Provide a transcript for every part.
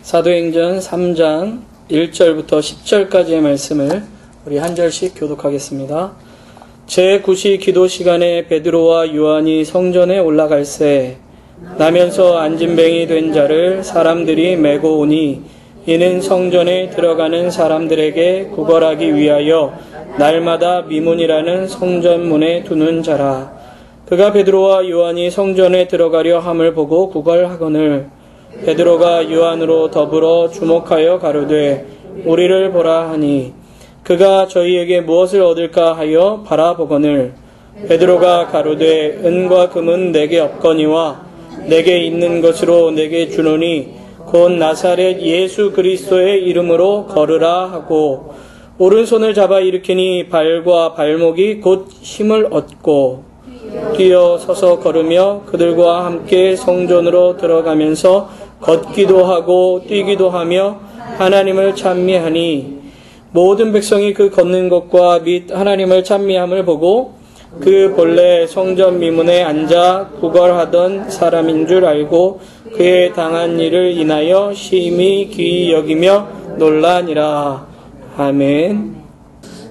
사도행전 3장 1절부터 10절까지의 말씀을 우리 한 절씩 교독하겠습니다. 제9시 기도 시간에 베드로와 요한이 성전에 올라갈새 나면서 안진뱅이 된 자를 사람들이 메고 오니 이는 성전에 들어가는 사람들에게 구걸하기 위하여 날마다 미문이라는 성전문에 두는 자라. 그가 베드로와 요한이 성전에 들어가려 함을 보고 구걸하거늘 베드로가 요한으로 더불어 주목하여 가로되 우리를 보라 하니 그가 저희에게 무엇을 얻을까 하여 바라보거늘 베드로가 가로되 은과 금은 내게 없거니와 내게 있는 것으로 내게 주노니 곧 나사렛 예수 그리스도의 이름으로 걸으라 하고 오른손을 잡아 일으키니 발과 발목이 곧 힘을 얻고 뛰어 서서 걸으며 그들과 함께 성전으로 들어가면서 걷기도 하고 뛰기도 하며 하나님을 찬미하니 모든 백성이 그 걷는 것과 및 하나님을 찬미함을 보고 그 본래 성전 미문에 앉아 구걸하던 사람인 줄 알고 그의 당한 일을 인하여 심히 귀히 여기며 놀라니라. 아멘.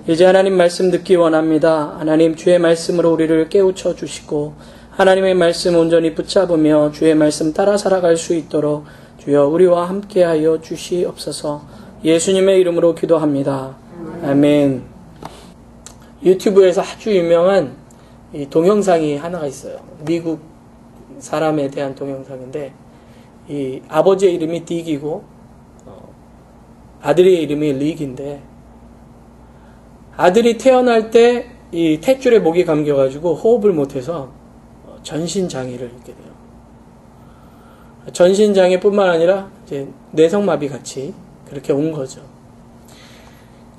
이제 하나님 말씀 듣기 원합니다. 하나님 주의 말씀으로 우리를 깨우쳐 주시고 하나님의 말씀 온전히 붙잡으며 주의 말씀 따라 살아갈 수 있도록 주여 우리와 함께하여 주시옵소서. 예수님의 이름으로 기도합니다. 아멘. 유튜브에서 아주 유명한 이 동영상이 하나가 있어요. 미국 사람에 대한 동영상인데 이 아버지의 이름이 딕이고 아들의 이름이 릭인데 아들이 태어날 때 이 탯줄에 목이 감겨가지고 호흡을 못해서 전신장애를 입게 돼요. 전신장애뿐만 아니라 이제 뇌성마비 같이 그렇게 온 거죠.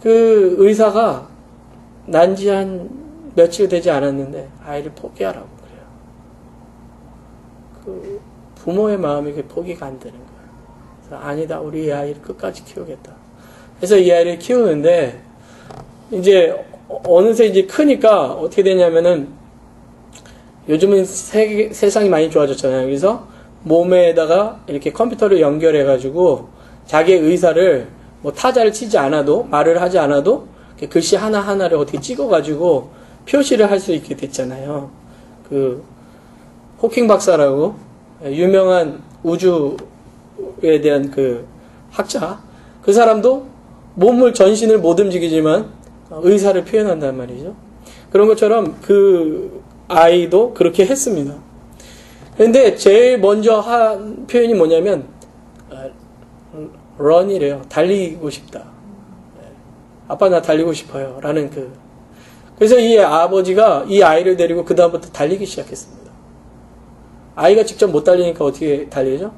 그 의사가 난 지 한 며칠 되지 않았는데 아이를 포기하라고 그래요. 그 부모의 마음이 포기가 안 되는 거예요. 그래서 아니다, 우리 이 아이를 끝까지 키우겠다. 그래서 이 아이를 키우는데 이제 어느새 이제 크니까 어떻게 되냐면은 요즘은 세상이 많이 좋아졌잖아요. 그래서 몸에다가 이렇게 컴퓨터를 연결해가지고 자기의 의사를 뭐 타자를 치지 않아도 말을 하지 않아도 글씨 하나하나를 어떻게 찍어가지고 표시를 할 수 있게 됐잖아요. 그 호킹 박사라고 유명한 우주에 대한 그 학자, 그 사람도 몸을 전신을 못 움직이지만 의사를 표현한단 말이죠. 그런 것처럼 그 아이도 그렇게 했습니다. 그런데 제일 먼저 한 표현이 뭐냐면 run이래요. 달리고 싶다. 아빠 나 달리고 싶어요. 라는 그래서 이 아버지가 이 아이를 데리고 그 다음부터 달리기 시작했습니다. 아이가 직접 못 달리니까 어떻게 달리죠?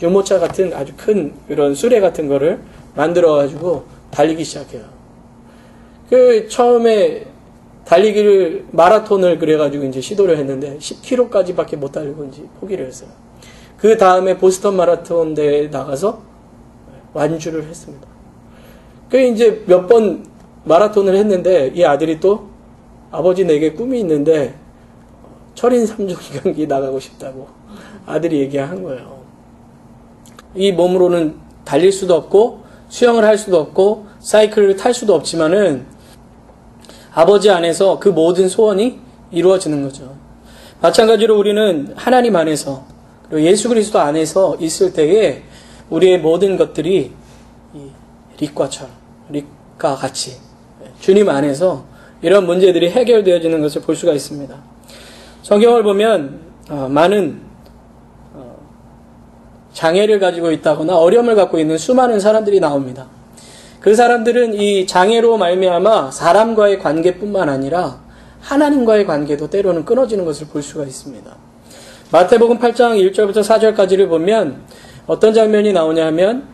유모차 같은 아주 큰 이런 수레 같은 거를 만들어가지고 달리기 시작해요. 처음에 달리기를 마라톤을 그래가지고 이제 시도를 했는데 10km까지밖에 못 달리고 이제 포기를 했어요. 그 다음에 보스턴 마라톤 대회에 나가서 완주를 했습니다. 이제 몇 번 마라톤을 했는데 이 아들이 또 아버지 내게 꿈이 있는데 철인 3종 경기 나가고 싶다고 아들이 얘기한 거예요. 이 몸으로는 달릴 수도 없고 수영을 할 수도 없고 사이클을 탈 수도 없지만은 아버지 안에서 그 모든 소원이 이루어지는 거죠. 마찬가지로 우리는 하나님 안에서 그리고 예수 그리스도 안에서 있을 때에 우리의 모든 것들이 릭과 같이 주님 안에서 이런 문제들이 해결되어지는 것을 볼 수가 있습니다. 성경을 보면 많은 장애를 가지고 있다거나 어려움을 갖고 있는 수많은 사람들이 나옵니다. 그 사람들은 이 장애로 말미암아 사람과의 관계뿐만 아니라 하나님과의 관계도 때로는 끊어지는 것을 볼 수가 있습니다. 마태복음 8장 1절부터 4절까지를 보면 어떤 장면이 나오냐 하면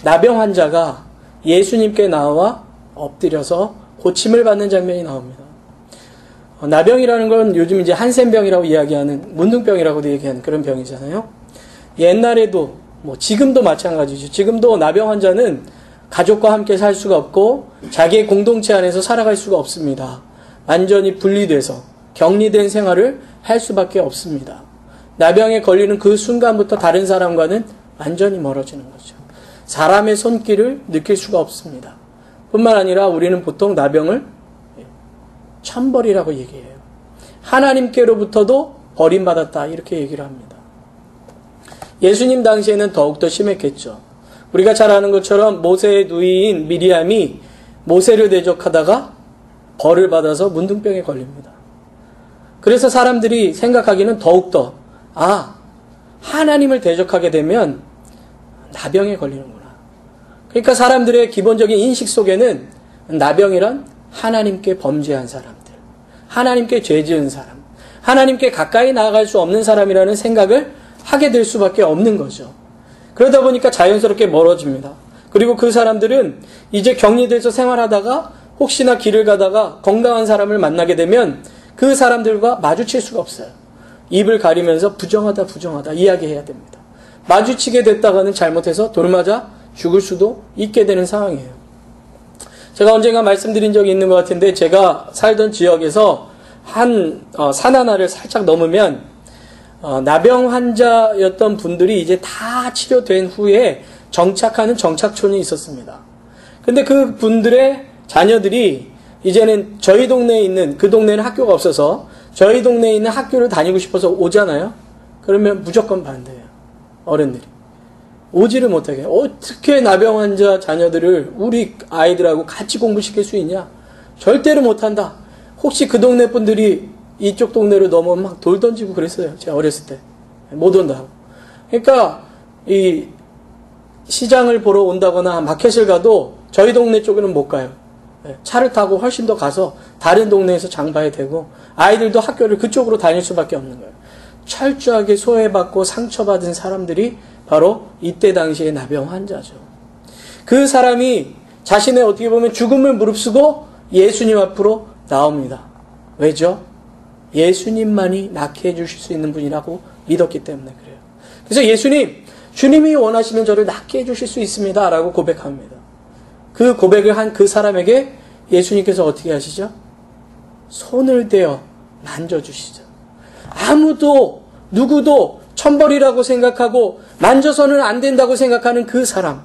나병 환자가 예수님께 나와 엎드려서 고침을 받는 장면이 나옵니다. 나병이라는 건 요즘 이제 한센병이라고 이야기하는 문둥병이라고도 얘기하는 그런 병이잖아요. 옛날에도 지금도 마찬가지죠. 지금도 나병 환자는 가족과 함께 살 수가 없고 자기의 공동체 안에서 살아갈 수가 없습니다. 완전히 분리돼서 격리된 생활을 할 수밖에 없습니다. 나병에 걸리는 그 순간부터 다른 사람과는 완전히 멀어지는 거죠. 사람의 손길을 느낄 수가 없습니다. 뿐만 아니라 우리는 보통 나병을 천벌이라고 얘기해요. 하나님께로부터도 버림받았다 이렇게 얘기를 합니다. 예수님 당시에는 더욱더 심했겠죠. 우리가 잘 아는 것처럼 모세의 누이인 미리암이 모세를 대적하다가 벌을 받아서 문둥병에 걸립니다. 그래서 사람들이 생각하기는 더욱더 하나님을 대적하게 되면 나병에 걸리는구나. 그러니까 사람들의 기본적인 인식 속에는 나병이란 하나님께 범죄한 사람들, 하나님께 죄 지은 사람, 하나님께 가까이 나아갈 수 없는 사람이라는 생각을 하게 될 수밖에 없는 거죠. 그러다 보니까 자연스럽게 멀어집니다. 그리고 그 사람들은 이제 격리돼서 생활하다가 혹시나 길을 가다가 건강한 사람을 만나게 되면 그 사람들과 마주칠 수가 없어요. 입을 가리면서 부정하다 이야기해야 됩니다. 마주치게 됐다가는 잘못해서 돌맞아 죽을 수도 있게 되는 상황이에요. 제가 언젠가 말씀드린 적이 있는 것 같은데 제가 살던 지역에서 산 하나를 살짝 넘으면 나병 환자였던 분들이 이제 다 치료된 후에 정착하는 정착촌이 있었습니다. 근데 그 분들의 자녀들이 이제는 저희 동네에 있는, 그 동네는 학교가 없어서 저희 동네에 있는 학교를 다니고 싶어서 오잖아요. 그러면 무조건 반대해요. 어른들이. 오지를 못하게. 어떻게 나병 환자 자녀들을 우리 아이들하고 같이 공부시킬 수 있냐? 절대로 못한다. 혹시 그 동네 분들이 이쪽 동네로 넘어오면 막 돌 던지고 그랬어요. 제가 어렸을 때. 못 온다고. 그러니까 이 시장을 보러 온다거나 마켓을 가도 저희 동네 쪽에는 못 가요. 차를 타고 훨씬 더 가서 다른 동네에서 장 봐야 되고 아이들도 학교를 그쪽으로 다닐 수밖에 없는 거예요. 철저하게 소외받고 상처받은 사람들이 바로 이때 당시의 나병 환자죠. 그 사람이 자신의 어떻게 보면 죽음을 무릅쓰고 예수님 앞으로 나옵니다. 왜죠? 예수님만이 낫게 해주실 수 있는 분이라고 믿었기 때문에 그래요. 그래서 주님이 원하시면 저를 낫게 해주실 수 있습니다 라고 고백합니다. 그 고백을 한 그 사람에게 예수님께서 어떻게 하시죠? 손을 대어 만져주시죠. 누구도 천벌이라고 생각하고 만져서는 안 된다고 생각하는 그 사람,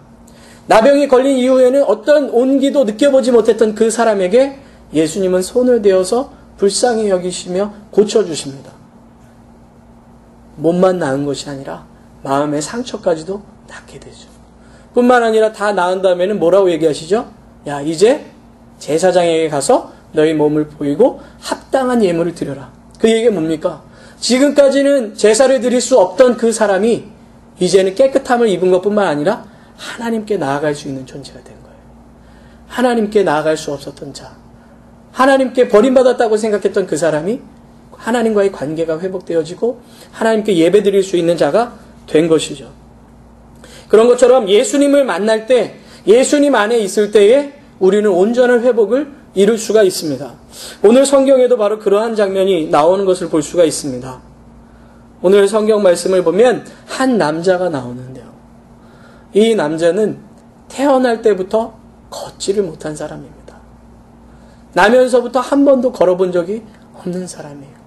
나병이 걸린 이후에는 어떤 온기도 느껴보지 못했던 그 사람에게 예수님은 손을 대어서 불쌍히 여기시며 고쳐주십니다. 몸만 나은 것이 아니라 마음의 상처까지도 낫게 되죠. 뿐만 아니라 다 나은 다음에는 뭐라고 얘기하시죠? 야, 이제 제사장에게 가서 너희 몸을 보이고 합당한 예물을 드려라. 그 얘기가 뭡니까? 지금까지는 제사를 드릴 수 없던 그 사람이 이제는 깨끗함을 입은 것뿐만 아니라 하나님께 나아갈 수 있는 존재가 된 거예요. 하나님께 나아갈 수 없었던 자, 하나님께 버림받았다고 생각했던 그 사람이 하나님과의 관계가 회복되어지고 하나님께 예배드릴 수 있는 자가 된 것이죠. 그런 것처럼 예수님을 만날 때, 예수님 안에 있을 때에 우리는 온전한 회복을 이룰 수가 있습니다. 오늘 성경에도 바로 그러한 장면이 나오는 것을 볼 수가 있습니다. 오늘 성경 말씀을 보면 한 남자가 나오는데요. 이 남자는 태어날 때부터 걷지를 못한 사람입니다. 나면서부터 한 번도 걸어본 적이 없는 사람이에요.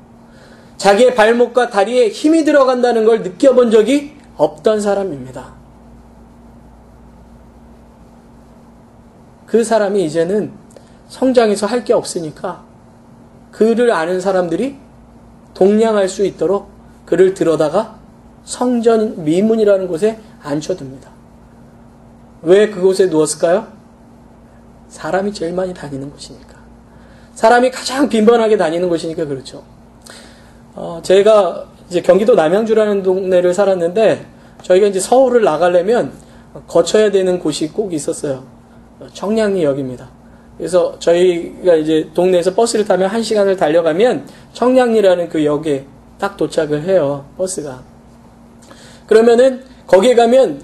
자기의 발목과 다리에 힘이 들어간다는 걸 느껴본 적이 없던 사람입니다. 그 사람이 이제는 성장해서 할 게 없으니까 그를 아는 사람들이 동냥할 수 있도록 그를 들어다가 성전 미문이라는 곳에 앉혀둡니다. 왜 그곳에 누웠을까요? 사람이 제일 많이 다니는 곳이니까. 사람이 가장 빈번하게 다니는 곳이니까 그렇죠. 제가 이제 경기도 남양주라는 동네를 살았는데 저희가 이제 서울을 나가려면 거쳐야 되는 곳이 꼭 있었어요. 청량리역입니다. 그래서 저희가 이제 동네에서 버스를 타면 1시간을 달려가면 청량리라는 그 역에 딱 도착을 해요. 버스가. 그러면은 거기에 가면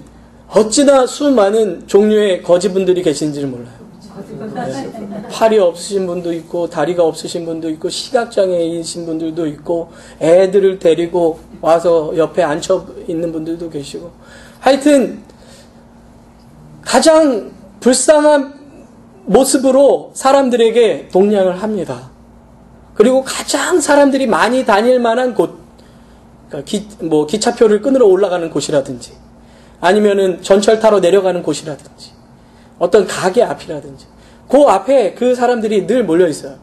어찌나 수많은 종류의 거지분들이 계신지를 몰라요. 네. 팔이 없으신 분도 있고 다리가 없으신 분도 있고 시각장애이신 분들도 있고 애들을 데리고 와서 옆에 앉혀 있는 분들도 계시고 하여튼 가장 불쌍한 모습으로 사람들에게 동냥을 합니다. 그리고 가장 사람들이 많이 다닐 만한 곳, 그러니까 기차표를 끊으러 올라가는 곳이라든지 아니면은 전철 타러 내려가는 곳이라든지 어떤 가게 앞이라든지 그 앞에 그 사람들이 늘 몰려 있어요.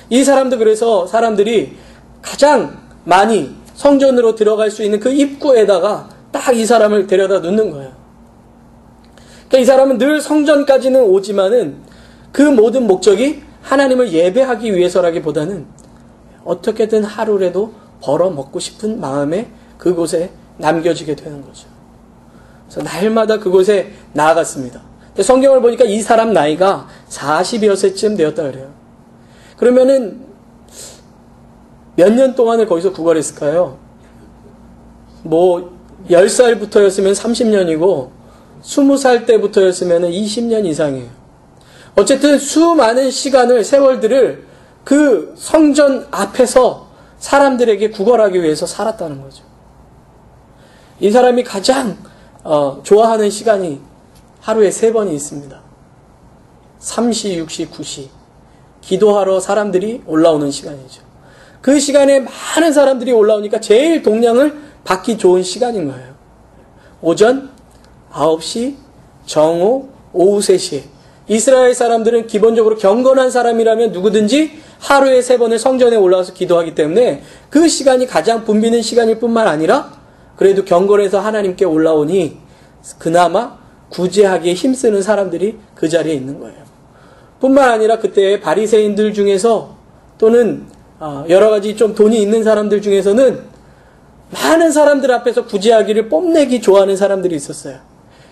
이 사람도 그래서 사람들이 가장 많이 성전으로 들어갈 수 있는 그 입구에다가 딱 이 사람을 데려다 놓는 거예요. 그러니까 이 사람은 늘 성전까지는 오지만은 그 모든 목적이 하나님을 예배하기 위해서라기보다는 어떻게든 하루라도 벌어먹고 싶은 마음에 그곳에 남겨지게 되는 거죠. 그래서 날마다 그곳에 나아갔습니다. 근데 성경을 보니까 이 사람 나이가 40여세쯤 되었다 그래요. 그러면은 몇 년 동안을 거기서 구걸했을까요? 뭐 10살부터였으면 30년이고 20살 때부터였으면 20년 이상이에요. 어쨌든 수많은 시간을, 세월들을 그 성전 앞에서 사람들에게 구걸하기 위해서 살았다는 거죠. 이 사람이 가장 좋아하는 시간이 하루에 3번이 있습니다. 3시, 6시, 9시. 기도하러 사람들이 올라오는 시간이죠. 그 시간에 많은 사람들이 올라오니까 제일 동량을 받기 좋은 시간인 거예요. 오전 9시, 정오, 오후 3시에. 이스라엘 사람들은 기본적으로 경건한 사람이라면 누구든지 하루에 3번을 성전에 올라와서 기도하기 때문에 그 시간이 가장 붐비는 시간일 뿐만 아니라 그래도 경건해서 하나님께 올라오니 그나마 구제하기에 힘쓰는 사람들이 그 자리에 있는 거예요. 뿐만 아니라 그때 바리새인들 중에서 또는 여러 가지 좀 돈이 있는 사람들 중에서는 많은 사람들 앞에서 구제하기를 뽐내기 좋아하는 사람들이 있었어요.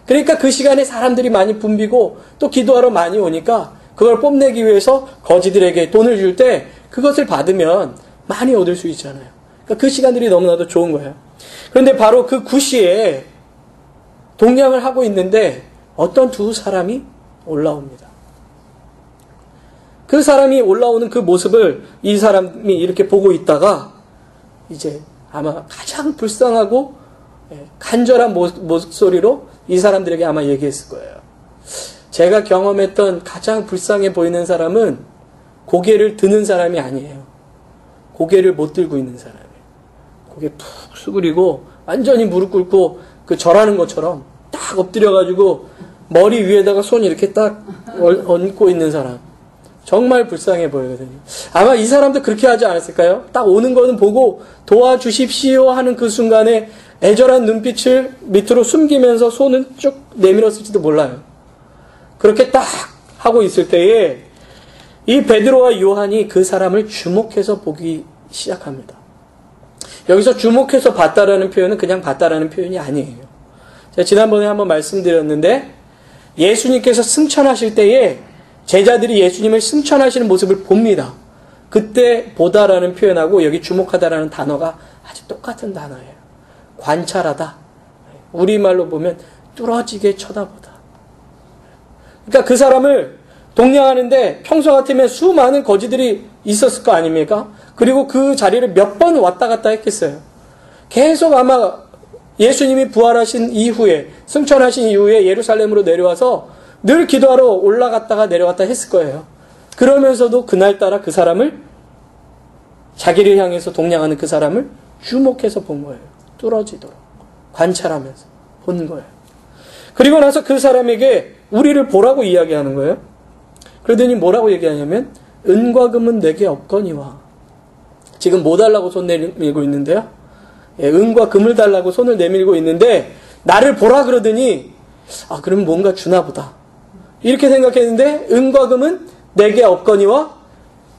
그러니까 그 시간에 사람들이 많이 붐비고 또 기도하러 많이 오니까 그걸 뽐내기 위해서 거지들에게 돈을 줄 때 그것을 받으면 많이 얻을 수 있잖아요. 그러니까 그 시간들이 너무나도 좋은 거예요. 그런데 바로 그 9시에 동량을 하고 있는데 어떤 두 사람이 올라옵니다. 그 사람이 올라오는 그 모습을 이 사람이 이렇게 보고 있다가 이제 아마 가장 불쌍하고 간절한 목소리로 이 사람들에게 아마 얘기했을 거예요. 제가 경험했던 가장 불쌍해 보이는 사람은 고개를 드는 사람이 아니에요. 고개를 못 들고 있는 사람이에요. 고개 푹 수그리고 완전히 무릎 꿇고 그 절하는 것처럼 딱 엎드려가지고 머리 위에다가 손 이렇게 딱 얹고 있는 사람. 정말 불쌍해 보이거든요. 아마 이 사람도 그렇게 하지 않았을까요? 딱 오는 거는 보고 도와주십시오 하는 그 순간에 애절한 눈빛을 밑으로 숨기면서 손은 쭉 내밀었을지도 몰라요. 그렇게 딱 하고 있을 때에 이 베드로와 요한이 그 사람을 주목해서 보기 시작합니다. 여기서 주목해서 봤다라는 표현은 그냥 봤다라는 표현이 아니에요. 제가 지난번에 한번 말씀드렸는데 예수님께서 승천하실 때에 제자들이 예수님을 승천하시는 모습을 봅니다. 그때 보다라는 표현하고 여기 주목하다라는 단어가 아주 똑같은 단어예요. 관찰하다. 우리말로 보면 뚫어지게 쳐다보다. 그러니까 그 사람을 동냥하는데 평소 같으면 수많은 거지들이 있었을 거 아닙니까? 그리고 그 자리를 몇 번 왔다 갔다 했겠어요. 계속 아마 예수님이 부활하신 이후에, 승천하신 이후에 예루살렘으로 내려와서 늘 기도하러 올라갔다가 내려갔다 했을 거예요. 그러면서도 그날따라 그 사람을, 자기를 향해서 동냥하는 그 사람을 주목해서 본 거예요. 뚫어지도록 관찰하면서 본 거예요. 그리고 나서 그 사람에게 우리를 보라고 이야기하는 거예요. 그러더니 뭐라고 얘기하냐면 은과 금은 내게 없거니와. 지금 뭐 달라고 손 내밀고 있는데요. 은과 금을 달라고 손을 내밀고 있는데 나를 보라 그러더니 그럼 뭔가 주나 보다. 이렇게 생각했는데 은과 금은 내게 없거니와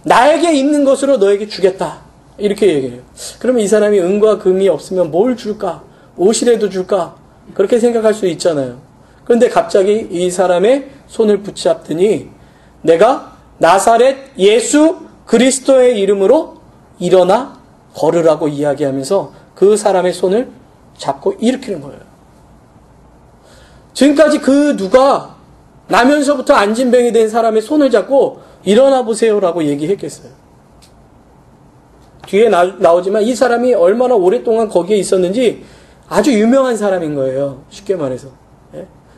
나에게 있는 것으로 너에게 주겠다. 이렇게 얘기해요. 그러면 이 사람이 은과 금이 없으면 뭘 줄까? 옷이라도 줄까? 그렇게 생각할 수 있잖아요. 그런데 갑자기 이 사람의 손을 붙잡더니 내가 나사렛 예수 그리스도의 이름으로 일어나 걸으라고 이야기하면서 그 사람의 손을 잡고 일으키는 거예요. 지금까지 그 누가 나면서부터 안진뱅이 된 사람의 손을 잡고 일어나 보세요라고 얘기했겠어요. 뒤에 나오지만 이 사람이 얼마나 오랫동안 거기에 있었는지 아주 유명한 사람인 거예요. 쉽게 말해서.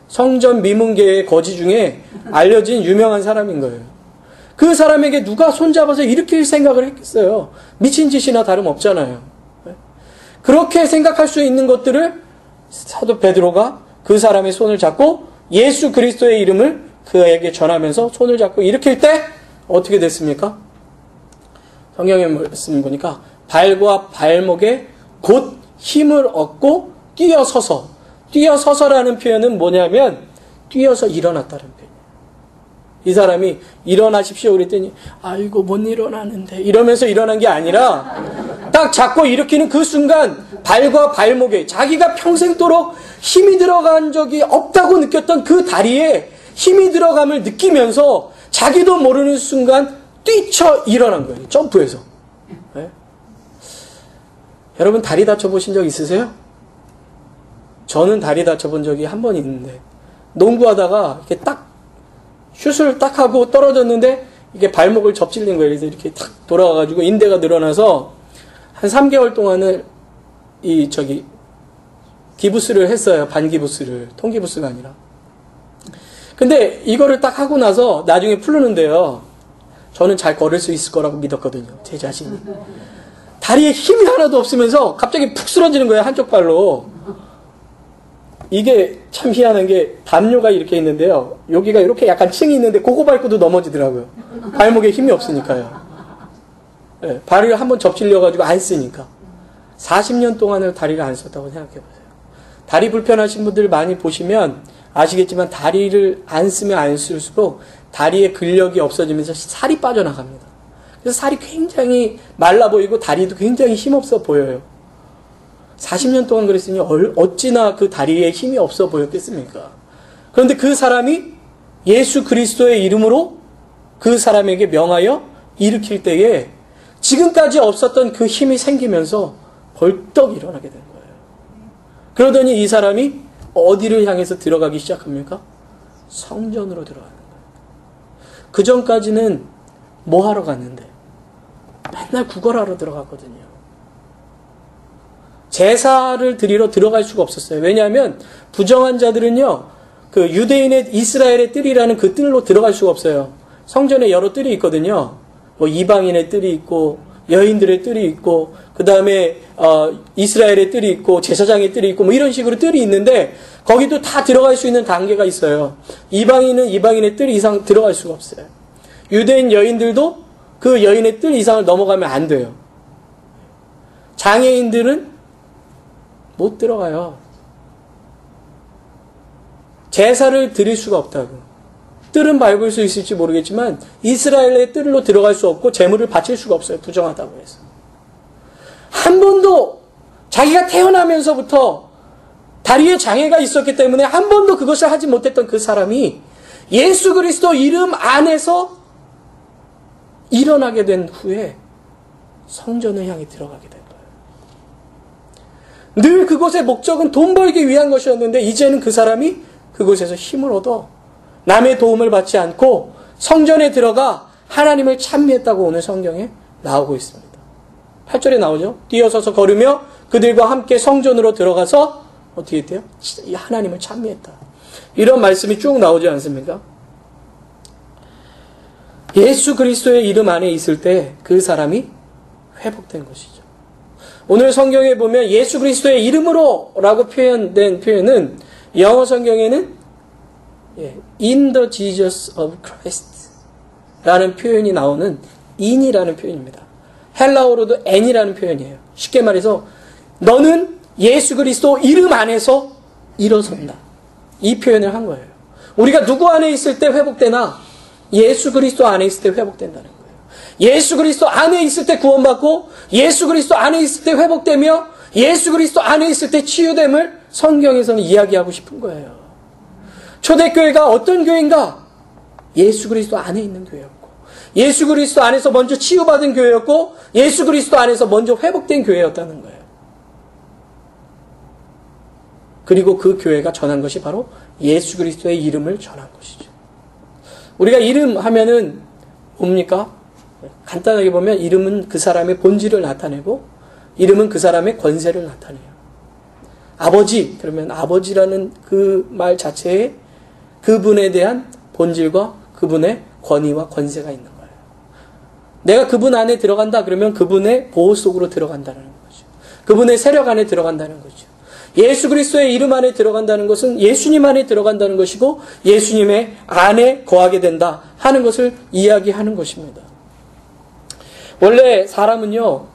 성전 미문계의 거지 중에 알려진 유명한 사람인 거예요. 그 사람에게 누가 손잡아서 일으킬 생각을 했겠어요. 미친 짓이나 다름없잖아요. 그렇게 생각할 수 있는 것들을 사도 베드로가 그 사람의 손을 잡고 예수 그리스도의 이름을 그에게 전하면서 손을 잡고 일으킬 때 어떻게 됐습니까? 성경의 말씀 보니까 발과 발목에 곧 힘을 얻고 뛰어서서라는 표현은 뭐냐면 뛰어서 일어났다는 표현이에요. 이 사람이 일어나십시오 그랬더니 아이고 못 일어나는데 이러면서 일어난 게 아니라 딱 잡고 일으키는 그 순간 발과 발목에 자기가 평생도록 힘이 들어간 적이 없다고 느꼈던 그 다리에 힘이 들어감을 느끼면서 자기도 모르는 순간 뛰쳐 일어난 거예요. 점프해서. 네? 여러분 다리 다쳐보신 적 있으세요? 저는 다리 다쳐본 적이 한 번 있는데 농구하다가 이렇게 딱 슛을 딱 하고 떨어졌는데 이게 발목을 접질린 거예요. 그래서 이렇게 탁 돌아가가지고 인대가 늘어나서 한 3개월 동안을 기부스를 했어요. 반기부스를. 통기부스가 아니라. 근데 이거를 딱 하고 나서 나중에 풀르는데요. 저는 잘 걸을 수 있을 거라고 믿었거든요. 제 자신이. 다리에 힘이 하나도 없으면서 갑자기 푹 쓰러지는 거예요. 한쪽 발로. 이게 참 희한한 게 담요가 이렇게 있는데요. 여기가 이렇게 약간 층이 있는데 그거 밟고도 넘어지더라고요. 발목에 힘이 없으니까요. 네, 발을 한번 접질려가지고 안 쓰니까. 40년 동안을 다리를 안 썼다고 생각해보세요. 다리 불편하신 분들 많이 보시면 아시겠지만 다리를 안 쓰면 안 쓸수록 다리의 근력이 없어지면서 살이 빠져나갑니다. 그래서 살이 굉장히 말라 보이고 다리도 굉장히 힘없어 보여요. 40년 동안 그랬으니 어찌나 그 다리에 힘이 없어 보였겠습니까? 그런데 그 사람이 예수 그리스도의 이름으로 그 사람에게 명하여 일으킬 때에 지금까지 없었던 그 힘이 생기면서 벌떡 일어나게 된 거예요. 그러더니 이 사람이 어디를 향해서 들어가기 시작합니까? 성전으로 들어가는 거예요. 그 전까지는 뭐 하러 갔는데? 맨날 구걸하러 들어갔거든요. 제사를 드리러 들어갈 수가 없었어요. 왜냐하면 부정한 자들은요, 그 유대인의 이스라엘의 뜰이라는 그 뜰로 들어갈 수가 없어요. 성전에 여러 뜰이 있거든요. 뭐 이방인의 뜰이 있고 여인들의 뜰이 있고 그 다음에 이스라엘의 뜰이 있고 제사장의 뜰이 있고 뭐 이런 식으로 뜰이 있는데 거기도 다 들어갈 수 있는 단계가 있어요. 이방인은 이방인의 뜰 이상 들어갈 수가 없어요. 유대인 여인들도 그 여인의 뜰 이상을 넘어가면 안 돼요. 장애인들은 못 들어가요. 제사를 드릴 수가 없다고. 뜰은 밟을 수 있을지 모르겠지만 이스라엘의 뜰로 들어갈 수 없고 제물을 바칠 수가 없어요. 부정하다고 해서. 한 번도 자기가 태어나면서부터 다리에 장애가 있었기 때문에 한 번도 그것을 하지 못했던 그 사람이 예수 그리스도 이름 안에서 일어나게 된 후에 성전을 향해 들어가게 된 거예요. 늘 그곳의 목적은 돈 벌기 위한 것이었는데 이제는 그 사람이 그곳에서 힘을 얻어 남의 도움을 받지 않고 성전에 들어가 하나님을 찬미했다고 오늘 성경에 나오고 있습니다. 8절에 나오죠. 뛰어서서 걸으며 그들과 함께 성전으로 들어가서 어떻게 했대요? 하나님을 찬미했다. 이런 말씀이 쭉 나오지 않습니까? 예수 그리스도의 이름 안에 있을 때 그 사람이 회복된 것이죠. 오늘 성경에 보면 예수 그리스도의 이름으로 라고 표현된 표현은 영어 성경에는 in the Jesus of Christ 라는 표현이 나오는 in이라는 표현입니다. 헬라어로도 n이라는 표현이에요. 쉽게 말해서 너는 예수 그리스도 이름 안에서 일어선다. 이 표현을 한 거예요. 우리가 누구 안에 있을 때 회복되나? 예수 그리스도 안에 있을 때 회복된다는 거예요. 예수 그리스도 안에 있을 때 구원받고 예수 그리스도 안에 있을 때 회복되며 예수 그리스도 안에 있을 때 치유됨을 성경에서는 이야기하고 싶은 거예요. 초대교회가 어떤 교회인가? 예수 그리스도 안에 있는 교회였고 예수 그리스도 안에서 먼저 치유받은 교회였고 예수 그리스도 안에서 먼저 회복된 교회였다는 거예요. 그리고 그 교회가 전한 것이 바로 예수 그리스도의 이름을 전한 것이죠. 우리가 이름 하면은 뭡니까? 간단하게 보면 이름은 그 사람의 본질을 나타내고 이름은 그 사람의 권세를 나타내요. 아버지 그러면 아버지라는 그 말 자체에 그분에 대한 본질과 그분의 권위와 권세가 있는 거예요. 내가 그분 안에 들어간다 그러면 그분의 보호 속으로 들어간다는 거죠. 그분의 세력 안에 들어간다는 거죠. 예수 그리스도의 이름 안에 들어간다는 것은 예수님 안에 들어간다는 것이고 예수님의 안에 거하게 된다 하는 것을 이야기하는 것입니다. 원래 사람은요,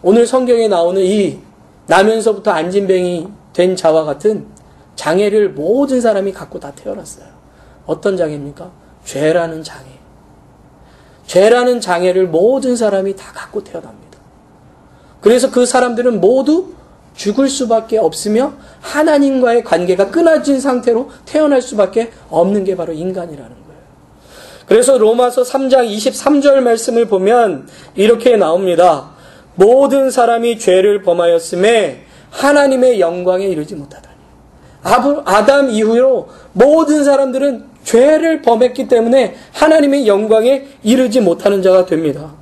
오늘 성경에 나오는 이 나면서부터 안진뱅이 된 자와 같은 장애를 모든 사람이 갖고 다 태어났어요. 어떤 장애입니까? 죄라는 장애. 죄라는 장애를 모든 사람이 다 갖고 태어납니다. 그래서 그 사람들은 모두 죽을 수밖에 없으며 하나님과의 관계가 끊어진 상태로 태어날 수밖에 없는 게 바로 인간이라는 거예요. 그래서 로마서 3장 23절 말씀을 보면 이렇게 나옵니다. 모든 사람이 죄를 범하였음에 하나님의 영광에 이르지 못하다니. 아담 이후로 모든 사람들은 죄를 범했기 때문에 하나님의 영광에 이르지 못하는 자가 됩니다.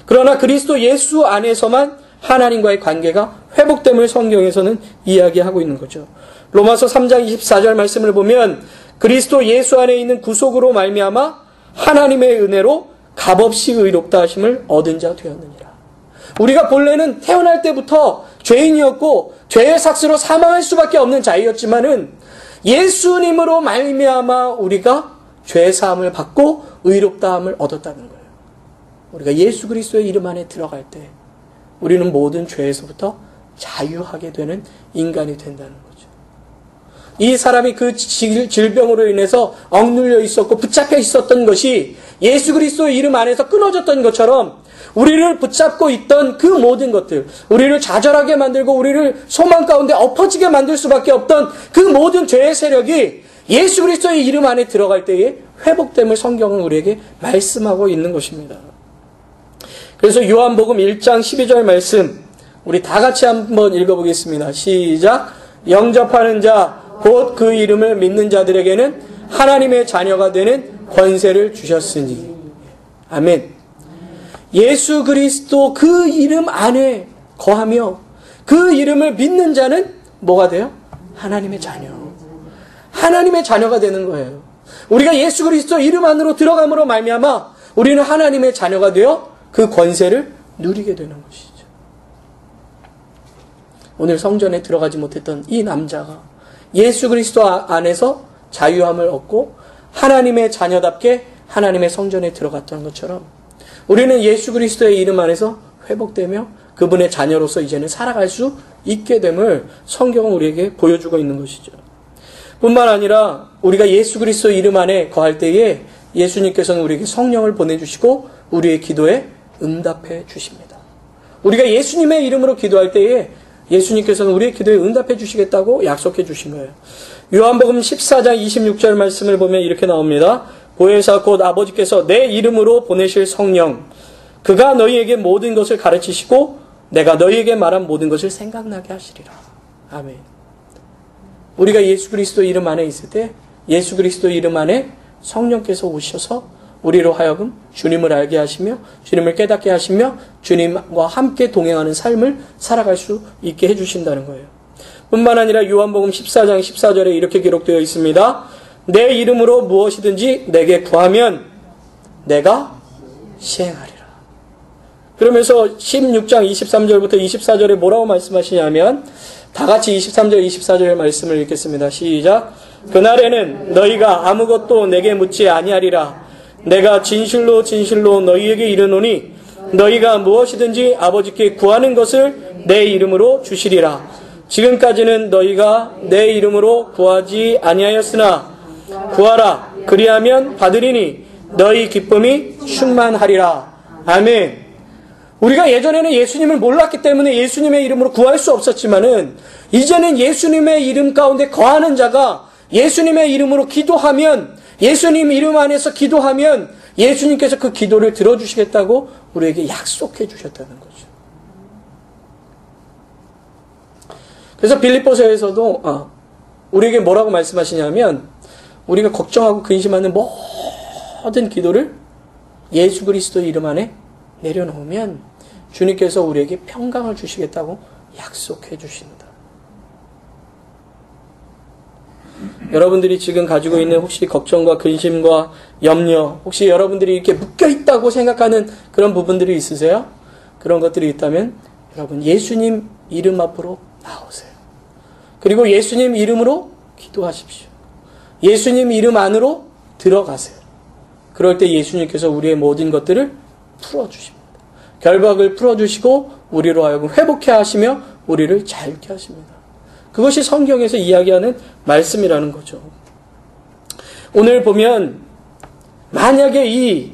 그러나 그리스도 예수 안에서만 하나님과의 관계가 회복됨을 성경에서는 이야기하고 있는 거죠. 로마서 3장 24절 말씀을 보면 그리스도 예수 안에 있는 구속으로 말미암아 하나님의 은혜로 값없이 의롭다 하심을 얻은 자 되었느니라. 우리가 본래는 태어날 때부터 죄인이었고 죄의 삭스로 사망할 수밖에 없는 자였지만은 예수님으로 말미암아 우리가 죄 사함을 받고 의롭다함을 얻었다는 거예요. 우리가 예수 그리스도의 이름 안에 들어갈 때 우리는 모든 죄에서부터 자유하게 되는 인간이 된다는 거죠. 이 사람이 그 질병으로 인해서 억눌려 있었고 붙잡혀 있었던 것이 예수 그리스도의 이름 안에서 끊어졌던 것처럼 우리를 붙잡고 있던 그 모든 것들, 우리를 좌절하게 만들고 우리를 소망 가운데 엎어지게 만들 수밖에 없던 그 모든 죄의 세력이 예수 그리스도의 이름 안에 들어갈 때에 회복됨을 성경은 우리에게 말씀하고 있는 것입니다. 그래서 요한복음 1장 12절 말씀 우리 다 같이 한번 읽어보겠습니다. 시작. 영접하는 자 곧 그 이름을 믿는 자들에게는 하나님의 자녀가 되는 권세를 주셨으니. 아멘. 예수 그리스도 그 이름 안에 거하며 그 이름을 믿는 자는 뭐가 돼요? 하나님의 자녀. 하나님의 자녀가 되는 거예요. 우리가 예수 그리스도 이름 안으로 들어감으로 말미암아 우리는 하나님의 자녀가 되어 그 권세를 누리게 되는 것이죠. 오늘 성전에 들어가지 못했던 이 남자가 예수 그리스도 안에서 자유함을 얻고 하나님의 자녀답게 하나님의 성전에 들어갔던 것처럼 우리는 예수 그리스도의 이름 안에서 회복되며 그분의 자녀로서 이제는 살아갈 수 있게 됨을 성경은 우리에게 보여주고 있는 것이죠. 뿐만 아니라 우리가 예수 그리스도 이름 안에 거할 때에 예수님께서는 우리에게 성령을 보내주시고 우리의 기도에 응답해 주십니다. 우리가 예수님의 이름으로 기도할 때에 예수님께서는 우리의 기도에 응답해 주시겠다고 약속해 주신 거예요. 요한복음 14장 26절 말씀을 보면 이렇게 나옵니다. 보혜사 곧 아버지께서 내 이름으로 보내실 성령 그가 너희에게 모든 것을 가르치시고 내가 너희에게 말한 모든 것을 생각나게 하시리라. 아멘. 우리가 예수 그리스도 이름 안에 있을 때 예수 그리스도 이름 안에 성령께서 오셔서 우리로 하여금 주님을 알게 하시며 주님을 깨닫게 하시며 주님과 함께 동행하는 삶을 살아갈 수 있게 해주신다는 거예요. 뿐만 아니라 요한복음 14장 14절에 이렇게 기록되어 있습니다. 내 이름으로 무엇이든지 내게 구하면 내가 시행하리라. 그러면서 16장 23절부터 24절에 뭐라고 말씀하시냐면 다 같이 23절 24절 말씀을 읽겠습니다. 시작. 그날에는 너희가 아무것도 내게 묻지 아니하리라. 내가 진실로 진실로 너희에게 이르노니 너희가 무엇이든지 아버지께 구하는 것을 내 이름으로 주시리라. 지금까지는 너희가 내 이름으로 구하지 아니하였으나 구하라. 그리하면 받으리니 너희 기쁨이 충만하리라. 아멘. 우리가 예전에는 예수님을 몰랐기 때문에 예수님의 이름으로 구할 수 없었지만은 이제는 예수님의 이름 가운데 거하는 자가 예수님의 이름으로 기도하면 예수님 이름 안에서 기도하면 예수님께서 그 기도를 들어주시겠다고 우리에게 약속해 주셨다는 거죠. 그래서 빌립보서에서도 우리에게 뭐라고 말씀하시냐면 우리가 걱정하고 근심하는 모든 기도를 예수 그리스도 이름 안에 내려놓으면 주님께서 우리에게 평강을 주시겠다고 약속해 주십니다. 여러분들이 지금 가지고 있는 혹시 걱정과 근심과 염려, 혹시 여러분들이 이렇게 묶여있다고 생각하는 그런 부분들이 있으세요? 그런 것들이 있다면 여러분 예수님 이름 앞으로 나오세요. 그리고 예수님 이름으로 기도하십시오. 예수님 이름 안으로 들어가세요. 그럴 때 예수님께서 우리의 모든 것들을 풀어주십니다. 결박을 풀어주시고 우리로 하여금 회복해 하시며 우리를 자유케 하십니다. 그것이 성경에서 이야기하는 말씀이라는 거죠. 오늘 보면 만약에 이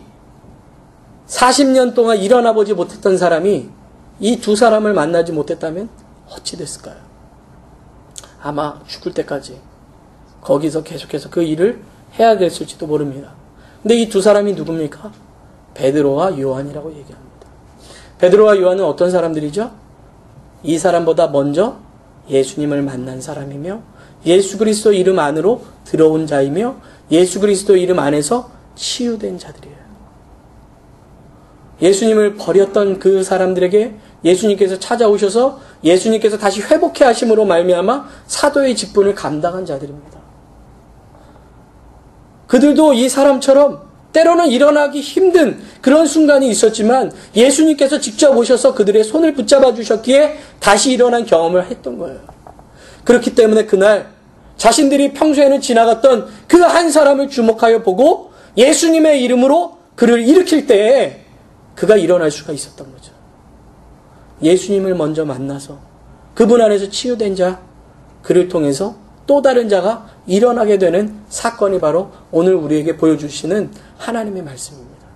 40년 동안 일어나 보지 못했던 사람이 이 두 사람을 만나지 못했다면 어찌 됐을까요? 아마 죽을 때까지 거기서 계속해서 그 일을 해야 됐을지도 모릅니다. 근데 이 두 사람이 누굽니까? 베드로와 요한이라고 얘기합니다. 베드로와 요한은 어떤 사람들이죠? 이 사람보다 먼저 예수님을 만난 사람이며 예수 그리스도 이름 안으로 들어온 자이며 예수 그리스도 이름 안에서 치유된 자들이에요. 예수님을 버렸던 그 사람들에게 예수님께서 찾아오셔서 예수님께서 다시 회복해 하심으로 말미암아 사도의 직분을 감당한 자들입니다. 그들도 이 사람처럼 때로는 일어나기 힘든 그런 순간이 있었지만 예수님께서 직접 오셔서 그들의 손을 붙잡아 주셨기에 다시 일어난 경험을 했던 거예요. 그렇기 때문에 그날 자신들이 평소에는 지나갔던 그 한 사람을 주목하여 보고 예수님의 이름으로 그를 일으킬 때에 그가 일어날 수가 있었던 거죠. 예수님을 먼저 만나서 그분 안에서 치유된 자, 그를 통해서 또 다른 자가 일어나게 되는 사건이 바로 오늘 우리에게 보여주시는 하나님의 말씀입니다.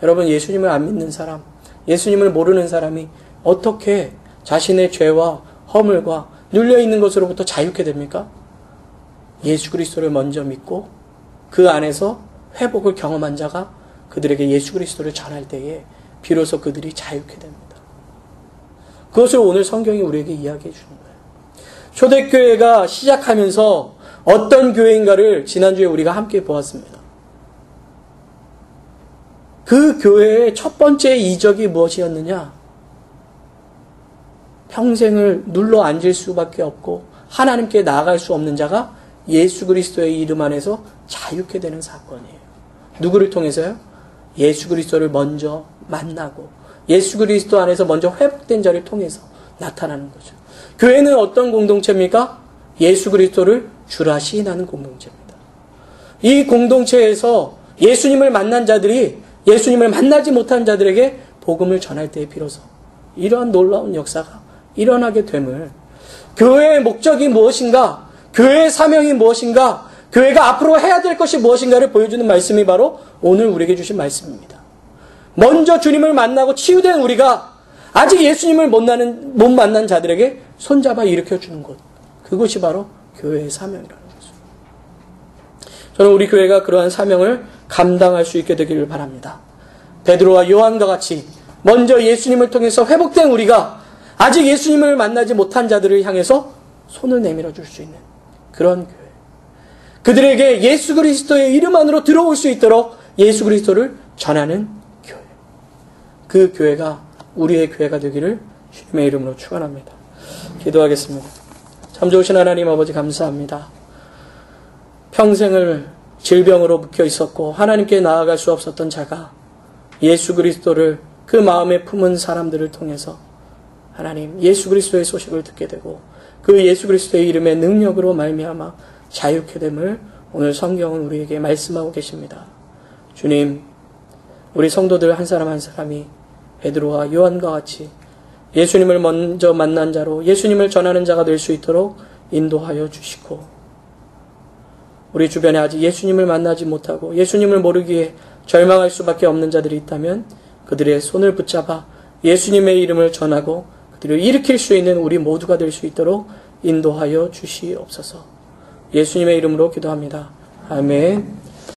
여러분, 예수님을 안 믿는 사람, 예수님을 모르는 사람이 어떻게 자신의 죄와 허물과 눌려있는 것으로부터 자유케 됩니까? 예수 그리스도를 먼저 믿고 그 안에서 회복을 경험한 자가 그들에게 예수 그리스도를 전할 때에 비로소 그들이 자유케 됩니다. 그것을 오늘 성경이 우리에게 이야기해 주는 거예요. 초대교회가 시작하면서 어떤 교회인가를 지난주에 우리가 함께 보았습니다. 그 교회의 첫 번째 이적이 무엇이었느냐? 평생을 눌러 앉을 수밖에 없고 하나님께 나아갈 수 없는 자가 예수 그리스도의 이름 안에서 자유케 되는 사건이에요. 누구를 통해서요? 예수 그리스도를 먼저 만나고 예수 그리스도 안에서 먼저 회복된 자를 통해서 나타나는 거죠. 교회는 어떤 공동체입니까? 예수 그리스도를 주라 시인하는 공동체입니다. 이 공동체에서 예수님을 만난 자들이 예수님을 만나지 못한 자들에게 복음을 전할 때에 비로소 이러한 놀라운 역사가 일어나게 됨을, 교회의 목적이 무엇인가, 교회의 사명이 무엇인가, 교회가 앞으로 해야 될 것이 무엇인가를 보여주는 말씀이 바로 오늘 우리에게 주신 말씀입니다. 먼저 주님을 만나고 치유된 우리가 아직 예수님을 못 만난 자들에게 손잡아 일으켜주는 것, 그것이 바로 교회의 사명이라는 거죠. 저는 우리 교회가 그러한 사명을 감당할 수 있게 되기를 바랍니다. 베드로와 요한과 같이 먼저 예수님을 통해서 회복된 우리가 아직 예수님을 만나지 못한 자들을 향해서 손을 내밀어 줄 수 있는 그런 교회, 그들에게 예수 그리스도의 이름 안으로 들어올 수 있도록 예수 그리스도를 전하는 교회, 그 교회가 우리의 교회가 되기를 주님의 이름으로 축원합니다. 기도하겠습니다. 참 좋으신 하나님 아버지, 감사합니다. 평생을 질병으로 묶여 있었고 하나님께 나아갈 수 없었던 자가 예수 그리스도를 그 마음에 품은 사람들을 통해서 하나님 예수 그리스도의 소식을 듣게 되고 그 예수 그리스도의 이름의 능력으로 말미암아 자유케 됨을 오늘 성경은 우리에게 말씀하고 계십니다. 주님, 우리 성도들 한 사람 한 사람이 베드로와 요한과 같이 예수님을 먼저 만난 자로 예수님을 전하는 자가 될 수 있도록 인도하여 주시고, 우리 주변에 아직 예수님을 만나지 못하고 예수님을 모르기에 절망할 수밖에 없는 자들이 있다면 그들의 손을 붙잡아 예수님의 이름을 전하고 그들을 일으킬 수 있는 우리 모두가 될 수 있도록 인도하여 주시옵소서. 예수님의 이름으로 기도합니다. 아멘.